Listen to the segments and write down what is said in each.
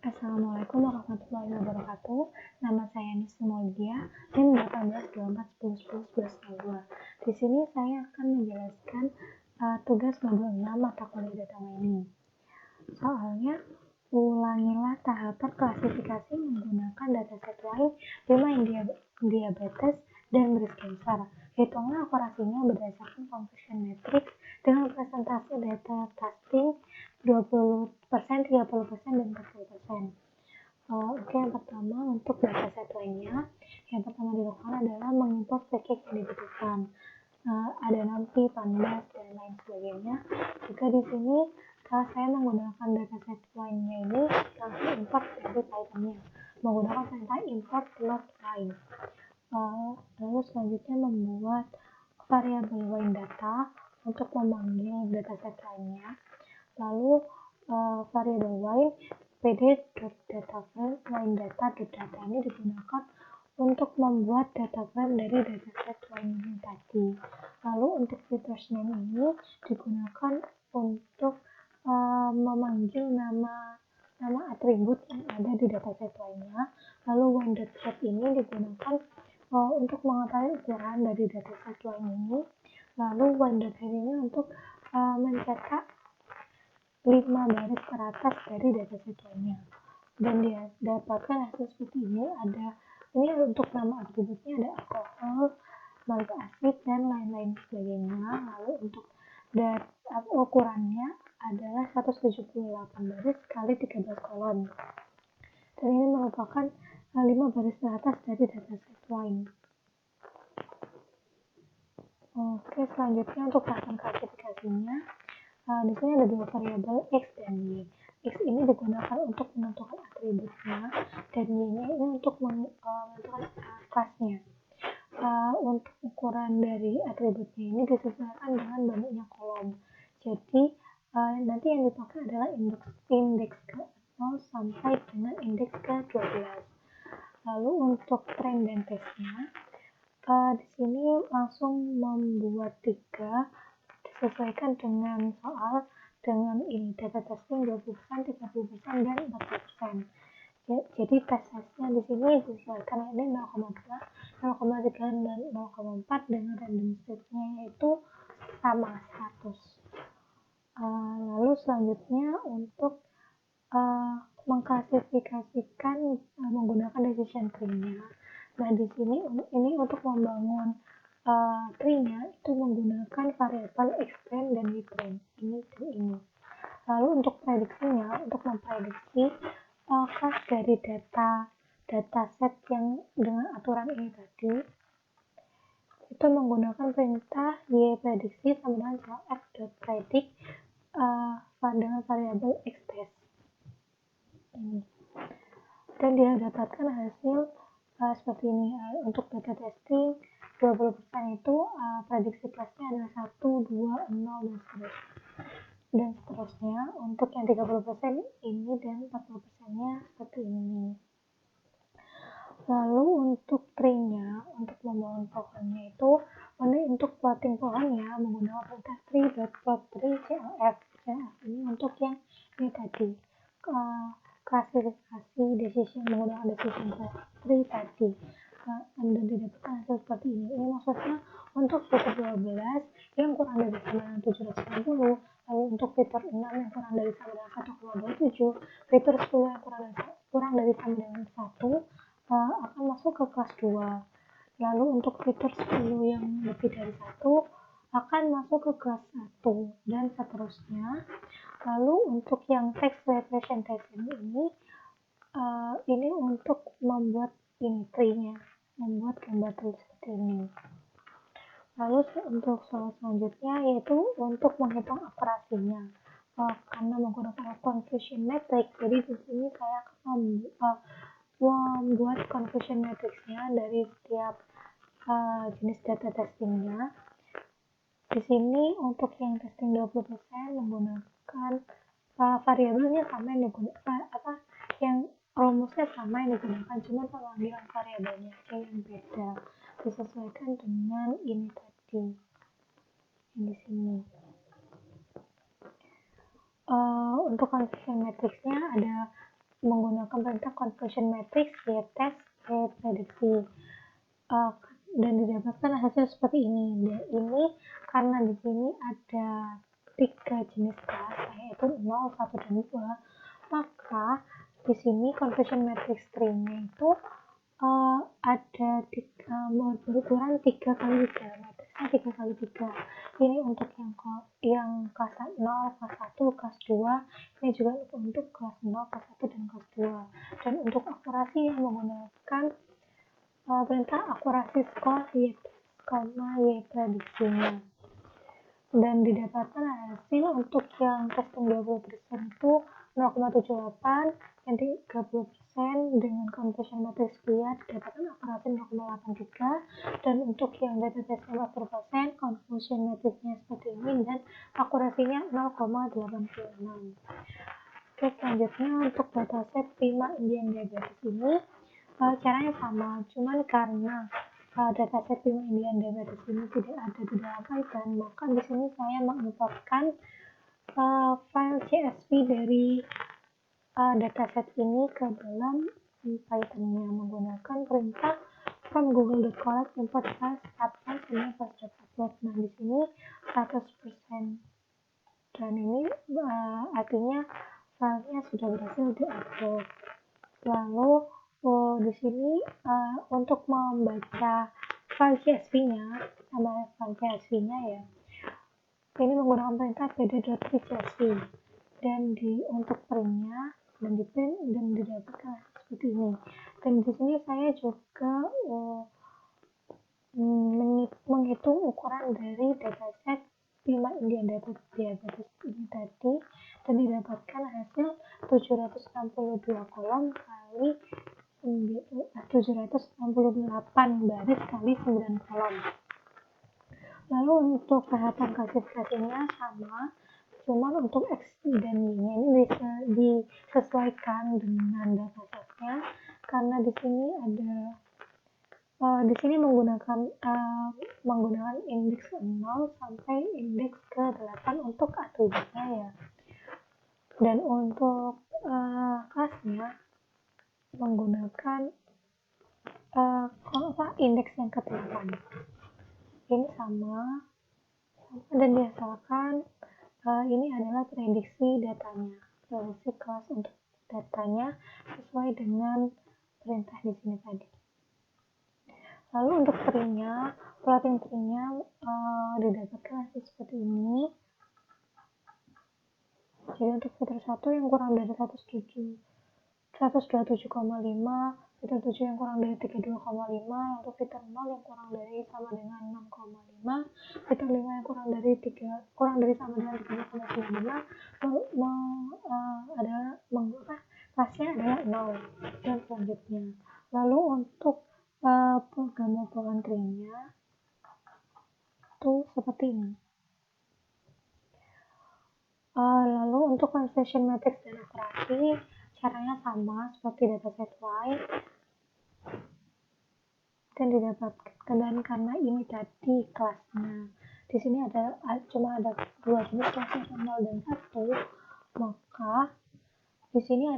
Assalamualaikum warahmatullahi wabarakatuh. Nama saya Nisa Maulia, NIM 1824101192. Di sini saya akan menjelaskan tugas modul 6 mata kuliah data mining. Soalnya, ulangilah tahapan klasifikasi menggunakan dataset lain 5 diabetes dan breast cancer. Hitunglah akurasinya berdasarkan conversion matrix dengan presentasi data testing 20%, 30%, dan 40%. Oke, yang pertama untuk dataset lainnya, yang pertama dilakukan adalah mengimport package yang dibutuhkan. Ada nanti pandas dan lain sebagainya. Jika di sini saya menggunakan dataset lainnya ini langsung import dari Python-nya menggunakan perintah import load line. Lalu selanjutnya membuat variabel wine data untuk memanggil dataset lainnya. Lalu variabel wine pd.dataframe wine data.data ini digunakan untuk membuat data frame dari dataset wine ini tadi. Lalu untuk features name ini digunakan untuk memanggil nama atribut yang ada di dataset lainnya. Lalu wine.set ini digunakan untuk mengetahui ukuran dari dataset wine ini. Lalu wine.head ini untuk mencetak 5 baris teratas dari dataset lainnya, dan dia dapatkan hasil seperti ini. Ini untuk nama atributnya ada alkohol, malik asid, dan lain-lain sebagainya. Lalu untuk ukurannya adalah 178 baris kali 13 kolom, dan ini merupakan 5 baris teratas dari dataset wine. Oke, selanjutnya untuk tahapan klasifikasinya, di sini ada dua variabel X dan Y. X ini digunakan untuk menentukan atributnya, dan Y-nya ini untuk menentukan kelasnya. Untuk ukuran dari atributnya ini disesuaikan dengan banyaknya kolom. Jadi nanti yang dipakai adalah indeks ke 0 sampai dengan indeks ke 12. Lalu untuk train dan testnya, di sini langsung membuat 3 disesuaikan dengan soal dengan ini data testing 20%, 30%, dan 40%. Jadi tes-tesnya di sini disesuaikan ini 0,2, 0,3, dan 0,4 dengan random state-nya yaitu sama 100. Lalu selanjutnya untuk mengklasifikasikan menggunakan decision tree-nya. Nah, di sini ini untuk membangun tree-nya itu menggunakan variabel X-train dan Y-train, ini dan ini. Lalu untuk prediksinya, untuk memprediksi kelas dari dataset yang dengan aturan ini tadi, itu menggunakan perintah y prediksi sama dengan f.predict dengan variabel X-test ini. Dan dia dapatkan hasil seperti ini. Untuk data testing 20% itu prediksi kelasnya adalah 1, 2, 0, dan seterusnya. Untuk yang 30% ini dan 40%-nya seperti ini. Lalu untuk tree-nya, untuk membangun pohonnya itu, untuk plotting pohonnya menggunakan perintah tree.plotTree CLF. CLF ini untuk yang ini tadi, klasifikasi decision menggunakan decision tree tadi. Dan didapatkan hasil seperti ini. Ini maksudnya untuk fitur 12 yang kurang dari sama dengan 790, lalu untuk fitur 6 yang kurang dari sama dengan 1,27, fitur 10 yang kurang dari sama dengan 1 akan masuk ke kelas 2. Lalu untuk fitur 10 yang lebih dari 1 akan masuk ke kelas 1, dan seterusnya. Lalu untuk yang text representation ini untuk membuat ini tree-nya, membuat gambar tree seperti ini. Lalu untuk soal selanjutnya yaitu untuk menghitung akurasinya, karena menggunakan confusion matrix. Jadi di sini saya akan membuat confusion matrixnya dari setiap jenis data testingnya. Di sini untuk yang testing 20% menggunakan variabelnya sama yang digunakan, yang rumusnya sama yang digunakan, cuma pemanggilan variabelnya aja yang beda, disesuaikan dengan ini tadi yang di sini. Untuk confusion matrixnya ada menggunakan perintah conversion matrix y-test y-prediksi, dan didapatkan hasil seperti ini. Dan ini karena di sini ada 3 jenis kelas, yaitu 0, 1, dan 2, maka di sini conversion matrix stringnya itu ada berukuran 3 kali 3, matriksnya 3 kali 3. Ini untuk yang kelas 0, kelas 1, kelas 2, ini juga untuk kelas 0, kelas 1, dan kelas 2. Dan untuk akurasi yang menggunakan perintah akurasi skor y prediksinya. Dan didapatkan hasil untuk yang testing 20% itu 0,78, yang 30% dengan conversion matrix bias didapatkan akurasi 0,83, dan untuk yang data testing 40% conversion matrixnya seperti ini dan akurasinya 0,86. Oke, selanjutnya untuk dataset prima Indian diabetes ini caranya sama, cuman karena dataset prima Indian diabetes ini tidak ada di dalam Python, maka di sini saya mengimportkan file CSV dari dataset ini ke dalam Python-nya menggunakan perintah from google.collect import files upload dan upload. Nah, di sini 100%, dan ini artinya filenya sudah berhasil diupload. Lalu di sini untuk membaca file CSV-nya, ya, ini menggunakan perintah pd.read.csv, dan untuk printnya dan di print dan didapatkan seperti ini. Dan di sini saya juga menghitung ukuran dari dataset prima Indian diabetes ini tadi, dan didapatkan hasil 762 kolom kali 768 baris kali 9 kolom. Lalu untuk tahapan klasifikasinya sama, cuman untuk X dan Y-nya ini bisa disesuaikan dengan datasetnya, karena di sini ada menggunakan indeks 0 sampai indeks ke 8 untuk atributnya, ya. Dan untuk kelasnya menggunakan indeks yang ke 8. Ini sama, dan diasalkan ini adalah prediksi datanya, prediksi kelas untuk datanya sesuai dengan perintah di sini tadi. Lalu untuk tree-nya, plotting tree-nya didapatkan hasil seperti ini. Jadi untuk fitur 1 yang kurang dari 127,5, fitur 7 yang kurang dari 32,5, untuk fitur 0 yang kurang dari sama dengan 6,5, fitur 5 yang kurang dari sama dengan 3,95 adalah kelasnya adalah 0, dan selanjutnya. Lalu untuk gambar tree-nya itu seperti ini. Lalu untuk conversion matrix dan akurasi caranya sama seperti dataset Y, dan didapatkan, dan karena ini tadi kelasnya di sini cuma ada 2 jenis kelas, 0 dan 1, maka di sini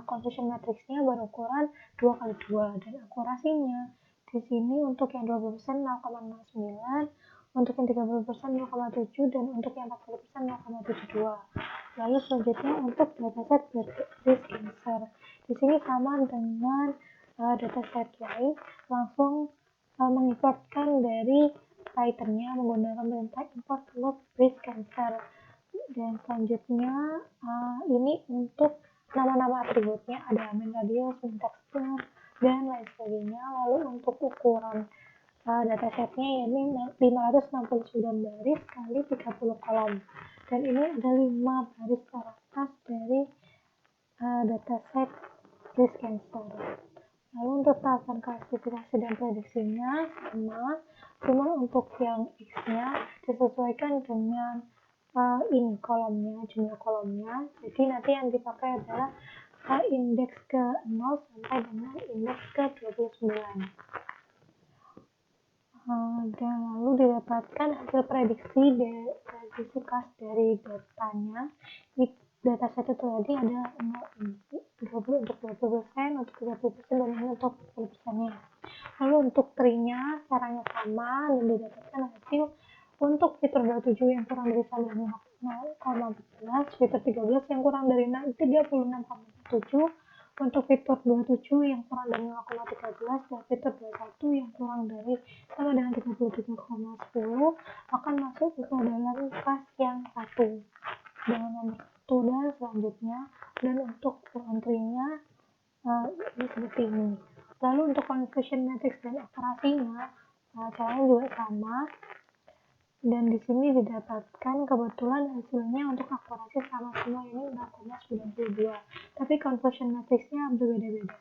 conversion matrixnya berukuran 2 kali 2, dan akurasinya di sini untuk yang 20% 0,09, untuk yang 30% 0,7, dan untuk yang 40% 0,72. Lalu selanjutnya untuk dataset breast cancer, di sini sama dengan dataset lain, langsung mengimportkan dari Python-nya menggunakan perintah import loop breast cancer. Dan selanjutnya ini untuk nama-nama atributnya ada amin radius, min tekstur, dan lain sebagainya. Lalu untuk ukuran datasetnya ini 569 baris kali 30 kolom, dan ini ada 5 baris teratas dari dataset breast cancer. Lalu untuk tahapan klasifikasi dan prediksinya sama, cuma untuk yang X-nya disesuaikan dengan ini kolomnya, jumlah kolomnya. Jadi nanti yang dipakai adalah indeks ke 0 sampai dengan indeks ke 29. Dan lalu didapatkan hasil prediksi kelas dari datanya dataset itu tadi ada 20 untuk 20%, untuk 30%, dan ini untuk 10%-nya. Lalu untuk trinya caranya sama dan didapatkan hasil untuk fitur 27 yang kurang dari 9,14, fitur 13 yang kurang dari 36,7, untuk fitur 27 yang kurang dari 0,13, dan fitur 21 yang kurang dari sama dengan 33,10 akan masuk ke dalam kelas yang satu dengan nomor 1 dan selanjutnya. Dan untuk entry-nya ini seperti ini. Lalu untuk confusion matrix dan akurasinya caranya juga sama, dan di sini didapatkan kebetulan hasilnya untuk akurasi sama semua, ini 0,92, tapi confusion matrixnya berbeda-beda.